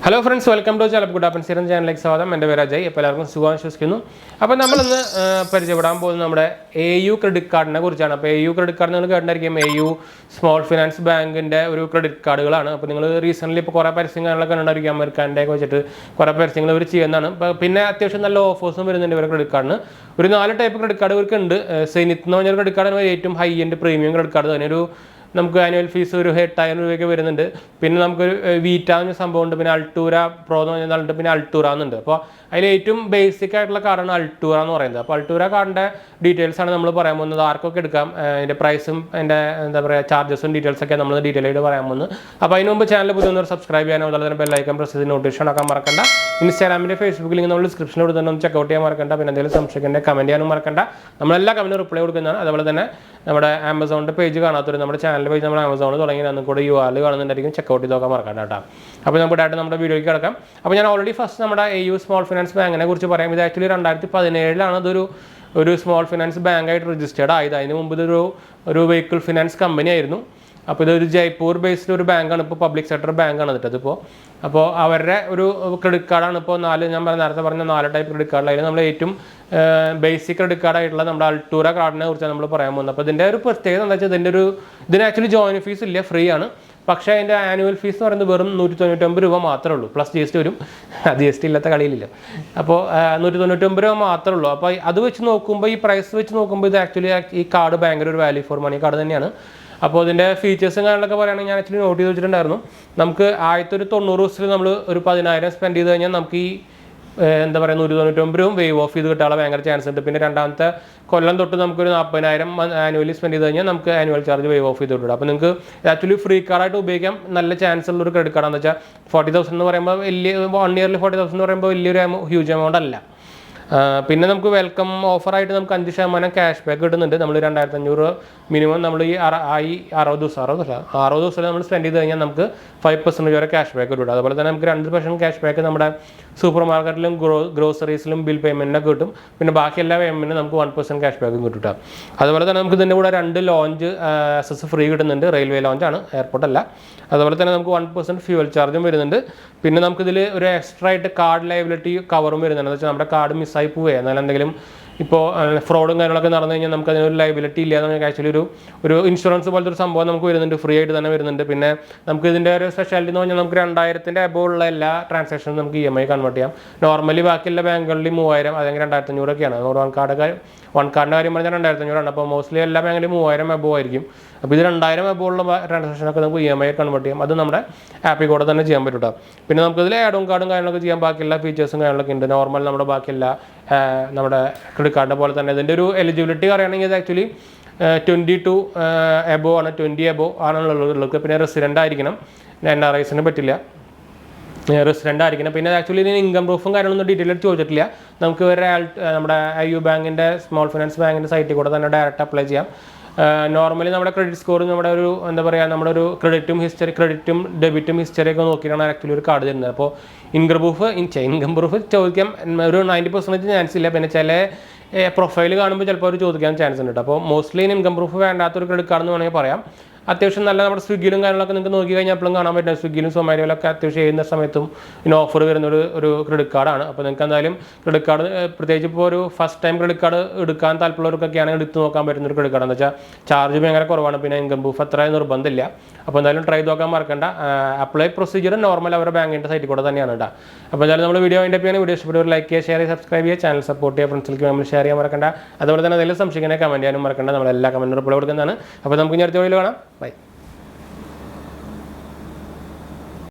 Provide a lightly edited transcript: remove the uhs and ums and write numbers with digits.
Hello friends, welcome to 𝙑𝙤𝙀𝙗𝙬𝙯 channel. സ്വാഗതം. എൻ്റെ പേര് അജയ്. എല്ലാവർക്കും സുഖം വിശ്വസിക്കുന്നു. അപ്പോൾ നമ്മൾ ഇന്ന് പരിചയപ്പെടാൻ പോകുന്നത് നമ്മുടെ AU ക്രെഡിറ്റ് കാർഡിനെ കുറിച്ചാണ്. അപ്പോൾ AU ക്രെഡിറ്റ് കാർഡ് നിങ്ങൾ കേട്ടിട്ടുണ്ടായിരിക്കും. AU സ്മോൾ ഫിനാൻസ് ബാങ്കിൻ്റെ ഒരു ക്രെഡിറ്റ് കാർഡുകളാണ്. അപ്പോൾ നിങ്ങൾ റീസെൻ്റ്ലി ഇപ്പോൾ കുറേ പരസ്യങ്ങളൊക്കെ കണ്ടായിരിക്കും. അമേരിക്കാൻ്റെ ഒക്കെ വെച്ചിട്ട് കുറേ പരസ്യങ്ങൾ ഇവർ ചെയ്യുന്നതാണ്. പിന്നെ അത്യാവശ്യം നല്ല ഓഫേഴ്സും വരുന്നുണ്ട് ഇവരുടെ ക്രെഡിറ്റ് കാർഡിന്. ഒരു 4 ടൈപ്പ് ക്രെഡിറ്റ് കാർഡ് ഇവർക്ക് ഉണ്ട്. സെനിത്ത് എന്ന് പറഞ്ഞൊരു ക്രെഡിറ്റ് കാർഡ് ഏറ്റവും high end premium credit card തന്നെ. നമുക്ക് ആനുവൽ ഫീസ് ഒരു 8,000 രൂപയൊക്കെ വരുന്നുണ്ട്. പിന്നെ നമുക്കൊരു വീറ്റ എന്ന സംഭവമുണ്ട്. പിന്നെ അൾട്ടൂര പ്രോ എന്ന് പറഞ്ഞാൽ പിന്നെ അൾട്ടൂറ എന്നുണ്ട്. അപ്പോൾ അതിൽ ഏറ്റവും ബേസിക് ആയിട്ടുള്ള കാർഡാണ് അൾട്ടൂറ എന്ന് പറയുന്നത്. അപ്പോൾ അൾട്ടൂര കാർഡിൻ്റെ ഡീറ്റെയിൽസ് ആണ് നമ്മൾ പറയാൻ പോകുന്നത്. ആർക്കൊക്കെ എടുക്കാം, അതിൻ്റെ പ്രൈസും അതിൻ്റെ എന്താ പറയുക ചാർജസും ഡീറ്റെയിൽസൊക്കെ നമ്മൾ ഡീറ്റെയിൽ ആയിട്ട് പറയാൻ പോകുന്നത്. അപ്പോൾ അതിന് മുമ്പ് ചാനൽ പുതിയൊന്ന് സബ്സ്ക്രൈബ് ചെയ്യാനോ അതുപോലെ തന്നെ ബെല്ലൈക്കൺ പ്രസ് ചെയ്ത് നോട്ടിഫിക്കേഷൻ ആക്കാൻ മറക്കണ്ട. ഇൻസ്റ്റാഗ്രാമിൻ്റെ ഫേസ്ബുക്ക് ലിങ്ക് നമ്മൾ ഡിസ്ക്രിപ്ഷനിൽ കൊടുത്തിട്ട് ഒന്ന് ചെക്കൗട്ട് ചെയ്യാൻ മറക്കണ്ട. പിന്നെ എന്തെങ്കിലും സംശയിക്കേണ്ട കമൻറ്റ് ചെയ്യാനും മറക്കണ്ട. നമ്മളെല്ലാ കമൻറ്റും റിപ്ലൈ കൊടുക്കുന്നതാണ്. അതുപോലെ തന്നെ നമ്മുടെ ആമസോണിൻ്റെ പേജ് കാണാത്തൊരു നമ്മുടെ ചാനൽ പേജ് നമ്മൾ ആമസോണിൽ തുടങ്ങി അന്ന് കൂടെ URL കാണുന്നുണ്ടായിരിക്കും. ചെക്കൗട്ട് ചെയ്ത് നോക്കാൻ മറക്കണ്ട കേട്ടോ. അപ്പോൾ നമുക്ക് ഡയറക്റ്റ് നമ്മുടെ വീഡിയോയ്ക്ക് കിടക്കാം. അപ്പോൾ ഞാൻ ഓൾറെഡി ഫസ്റ്റ് നമ്മുടെ AU സ്മോൾ ഫിനാൻസ് ബാങ്കിനെ കുറിച്ച് പറയാം. ഇത് ആക്ച്വലി 2017 ഇതൊരു സ്മോൾ ഫിനാൻസ് ബാങ്കായിട്ട് രജിസ്റ്റേർഡ് ആയത്. അതിന് മുമ്പ് ഒരു വെഹിക്കിൾ ഫിനാൻസ് കമ്പനി ആയിരുന്നു. അപ്പോൾ ഇതൊരു ജയ്പൂർ ബേസ്ഡ് ഒരു ബാങ്കാണ്. ഇപ്പോൾ പബ്ലിക് സെക്ടർ ബാങ്കാണ് ഇതിപ്പോൾ. അപ്പോൾ അവരുടെ ഒരു ക്രെഡിറ്റ് കാർഡാണ് ഇപ്പോൾ ഞാൻ നേരത്തെ പറഞ്ഞ 4 ടൈപ്പ് ക്രെഡിറ്റ് കാർഡിൽ അതിൽ നമ്മൾ ഏറ്റവും ബേസിക് ക്രെഡിറ്റ് കാർഡായിട്ടുള്ള നമ്മുടെ അൾട്ടൂര കാർഡിനെ കുറിച്ചാണ് നമ്മൾ പറയാൻ പോകുന്നത്. അപ്പോൾ ഇതിൻ്റെ ഒരു പ്രത്യേകത എന്താ വെച്ചാൽ ഇതിന് ആക്ച്വലി ജോയിൻ ഫീസ് ഇല്ല, ഫ്രീ ആണ്. പക്ഷേ അതിൻ്റെ ആനുവൽ ഫീസ് എന്ന് പറയുന്നത് വെറും 199 രൂപ മാത്രമേ ഉള്ളൂ. പ്ലസ് GST വരും. GST ഇല്ലാത്ത കളിയിലില്ല. അപ്പോൾ 199 രൂപ മാത്രമേ ഉള്ളൂ. അപ്പോൾ അത് വെച്ച് നോക്കുമ്പോൾ, ഈ പ്രൈസ് വെച്ച് നോക്കുമ്പോൾ ഇത് ആക്ച്വലി ഈ കാർഡ് ഭയങ്കര ഒരു വാല്യൂ ഫോർ മണി കാർഡ് തന്നെയാണ്. അപ്പോൾ ഇതിൻ്റെ ഫീച്ചേഴ്സും കാര്യങ്ങളൊക്കെ പറയുകയാണെങ്കിൽ ഞാൻ ആക്ച്വലി നോട്ട് ചെയ്ത് വെച്ചിട്ടുണ്ടായിരുന്നു. നമുക്ക് ആദ്യത്തെ ഒരു 90 ദിവസത്തിൽ നമ്മൾ ഒരു 10,000 സ്പെൻഡ് ചെയ്ത് കഴിഞ്ഞാൽ നമുക്ക് ഈ എന്താ പറയുക 199 രൂപ വേവ് ഓഫ് ചെയ്ത് കിട്ടാനുള്ള ഭയങ്കര ചാൻസ് ഉണ്ട്. പിന്നെ രണ്ടാമത്തെ കൊല്ലം തൊട്ട് നമുക്കൊരു 40,000 ആനുവലി സ്പെൻഡ് ചെയ്ത് കഴിഞ്ഞാൽ നമുക്ക് ആനുവൽ ചാർജ് വേവ് ഓഫ് ചെയ്ത് കിട്ടും. അപ്പോൾ നിങ്ങൾക്ക് ആക്ച്വലി ഫ്രീ കാർഡായിട്ട് ഉപയോഗിക്കാൻ നല്ല ചാൻസ് ഉള്ള ഒരു ക്രെഡിറ്റ് കാർഡാണെന്ന് വെച്ചാൽ 40,000 എന്ന് പറയുമ്പോൾ 1 ഇയറിൽ 40,000 എന്ന് പറയുമ്പോൾ വലിയൊരു ഹ്യൂജ് എമൗണ്ട് അല്ല. പിന്നെ നമുക്ക് വെൽക്കം ഓഫറായിട്ട് നമുക്ക് 5% ക്യാഷ് ബാക്ക് കിട്ടുന്നുണ്ട്. നമ്മൾ 2,500 മിനിമം നമ്മൾ ഈ 60 ദിവസം നമ്മൾ സ്പെൻഡ് ചെയ്ത് കഴിഞ്ഞാൽ നമുക്ക് 5% വരെ ക്യാഷ് ബാക്ക് കിട്ടും. അതുപോലെ തന്നെ നമുക്ക് 2% ക്യാഷ് ബാക്ക് നമ്മുടെ സൂപ്പർ മാർക്കറ്റിലും ഗ്രോസറീസിലും ബിൽ പേയ്മെൻറ്റിനൊക്കെ കിട്ടും. പിന്നെ ബാക്കി എല്ലാ പേയ്മെൻറ്റിനും നമുക്ക് 1% ക്യാഷ് ബാക്കും കിട്ടും. അതുപോലെ തന്നെ നമുക്ക് ഇതിൻ്റെ കൂടെ 2 ലോഞ്ച് ആക്സസ് ഫ്രീ കിട്ടുന്നുണ്ട്. റെയിൽവേ ലോഞ്ചാണ്, എയർപോർട്ട് അല്ല. അതുപോലെ തന്നെ നമുക്ക് 1% ഫ്യൂവൽ ചാർജും വരുന്നുണ്ട്. പിന്നെ നമുക്കിതിൽ ഒരു എക്സ്ട്രാ ആയിട്ട് കാർഡ് ലയബിലിറ്റി കവറും വരുന്നുണ്ട്. എന്ന് വെച്ചാൽ നമ്മുടെ കാർഡ് മിസ്സായി പോവുക, എന്നാൽ എന്തെങ്കിലും ഇപ്പോൾ ഫ്രോഡും കാര്യങ്ങളൊക്കെ നടന്നു കഴിഞ്ഞാൽ നമുക്ക് അതിനൊരു ലയബിലിറ്റി ഇല്ല എന്ന് പറഞ്ഞാൽ ആക്ച്വലി ഒരു ഇൻഷുറൻസ് പോലത്തെ ഒരു സംഭവം നമുക്ക് വരുന്നുണ്ട്, ഫ്രീ ആയിട്ട് തന്നെ വരുന്നുണ്ട്. പിന്നെ നമുക്ക് ഇതിൻ്റെ ഒരു സ്പെഷ്യാലിറ്റി എന്ന് പറഞ്ഞാൽ നമുക്ക് 2,000 അബോവ് ഉള്ള എല്ലാ ട്രാൻസാക്ഷനും നമുക്ക് EMI കൺവേർട്ട് ചെയ്യാം. നോർമലി ബാക്കിയുള്ള ബാങ്കുകളിൽ 3,000 അല്ലെങ്കിൽ 2,500 ഒക്കെയാണ്. വൺ കാർഡിൻ്റെ കാര്യം പറഞ്ഞാൽ 2,500 അപ്പോൾ മോസ്റ്റ്ലി എല്ലാ ബാങ്കിലും 3,000 അബോവ് ആയിരിക്കും. അപ്പോൾ ഇത് 2,000 അബോവ് ഉള്ള ട്രാൻസാക്ഷനൊക്കെ നമുക്ക് EMI കൺവേർട്ട് ചെയ്യാം. അത് നമ്മുടെ ആപ്പിൽ കൂടെ തന്നെ ചെയ്യാൻ പറ്റും. പിന്നെ നമുക്കിതിൽ ആഡും കാർഡും കാര്യങ്ങളൊക്കെ ചെയ്യാൻ ബാക്കിയുള്ള ഫീച്ചേഴ്സും കാര്യങ്ങളൊക്കെ ഉണ്ട്. നോർമൽ നമ്മുടെ ബാക്കിയുള്ള നമ്മുടെ ക്രെഡിറ്റ് കാർഡിനെ പോലെ തന്നെ ഇതിൻ്റെ ഒരു എലിജിബിലിറ്റി പറയുകയാണെങ്കിൽ ഇത് ആക്ച്വലി 22 എബോ ആണ്, 20 എബോ ആണുള്ളത്. പിന്നെ റെസിഡൻ്റ് ആയിരിക്കണം, NRIസിന് പറ്റില്ല, റെസിഡൻ്റ് ആയിരിക്കണം. പിന്നെ ആക്ച്വലി ഇതിന് ഇൻകം പ്രൂഫും കാര്യങ്ങളൊന്നും ഡീറ്റെയിൽ ആയിട്ട് ചോദിച്ചിട്ടില്ല. നമുക്ക് നമ്മുടെ AU ബാങ്കിൻ്റെ സ്മോൾ ഫിനാൻസ് ബാങ്കിൻ്റെ സൈറ്റിൽ കൂടെ തന്നെ ഡയറക്റ്റ് അപ്ലൈ ചെയ്യാം. നോർമലി നമ്മുടെ ക്രെഡിറ്റ് സ്കോർ നമ്മുടെ ഒരു എന്താ പറയുക നമ്മുടെ ഒരു ക്രെഡിറ്റും ഡെബിറ്റും ഹിസ്റ്ററിയൊക്കെ നോക്കിയിട്ടാണ് ആക്ച്വലി ഒരു കാർഡ് തരുന്നത്. അപ്പോൾ ഇൻകം പ്രൂഫ് ചോദിക്കാൻ ഒരു 90% ചാൻസ് ഇല്ല. പിന്നെ ചില പ്രൊഫൈൽ കാണുമ്പോൾ ചിലപ്പോൾ അവർ ചോദിക്കാൻ ചാൻസ് ഉണ്ട്. അപ്പോൾ മോസ്റ്റ്ലി ഇൻകം പ്രൂഫ് വേണ്ടാത്തൊരു ക്രെഡിറ്റ് കാർഡ് എന്ന് വേണമെങ്കിൽ പറയാം. അത്യാവശ്യം നല്ല നമ്മുടെ സ്വിഗ്ഗിയിലും കാര്യങ്ങളൊക്കെ നിങ്ങൾക്ക് നോക്കി കഴിഞ്ഞാൽ എപ്പോഴും കാണാൻ പറ്റും. സ്വിഗ്ഗിയിലും സൊമാറ്റോയിലൊക്കെ അത്യാവശ്യം ചെയ്യുന്ന സമയത്തും ഇതിന് ഓഫർ വരുന്ന ഒരു ക്രെഡിറ്റ് കാർഡാണ്. അപ്പോൾ നിങ്ങൾക്ക് എന്തായാലും ക്രെഡിറ്റ് കാർഡ് പ്രത്യേകിച്ച് ഇപ്പോൾ ഒരു ഫസ്റ്റ് ടൈം ക്രെഡിറ്റ് കാർഡ് എടുക്കാൻ താല്പര്യമുള്ളവർക്കൊക്കെയാണ് എടുത്ത് നോക്കാൻ പറ്റുന്ന ഒരു ക്രെഡിറ്റ് കാർഡ്. എന്ന് വെച്ചാൽ ചാർജ് ഭയങ്കര കുറവാണ്. പിന്നെ ഇൻകം പ്രൂഫ് അത്ര നിർബന്ധമില്ല. അപ്പോൾ എന്തായാലും ട്രൈ നോക്കാൻ മറക്കണ്ട. അപ്ലൈ പ്രൊസീജിയർ നോർമൽ അവരുടെ ബാങ്കിൻ്റെ സൈറ്റിൽ കൂടെ തന്നെയാണ് കേട്ടോ. അപ്പോൾ എന്തായാലും നമ്മൾ വീഡിയോ അതിൻ്റെ പേര് വീഡിയോ ഇഷ്ടപ്പെട്ടവർ ലൈക്ക് ചെയ്യുക, ഷെയർ ചെയ്യുക, സബ്സ്ക്രൈബ് ചെയ്യുക, ചാനൽ സപ്പോർട്ട് ചെയ്യുക, ഫ്രണ്ട്സിലേക്ക് നമ്മൾ ഷെയർ ചെയ്യാൻ മറക്കണ്ട. അതുപോലെ തന്നെ എന്തെങ്കിലും സംശയിക്കണേ കമൻറ്റ് ചെയ്യാനും മറക്കണ്ട. നമ്മളെല്ലാ കമൻറ്റും റിപ്ലൈ കൊടുക്കുന്നതാണ്. അപ്പോൾ നമുക്ക് ഇനി അടുത്ത വീഡിയോയിൽ കാണാം. ബൈ.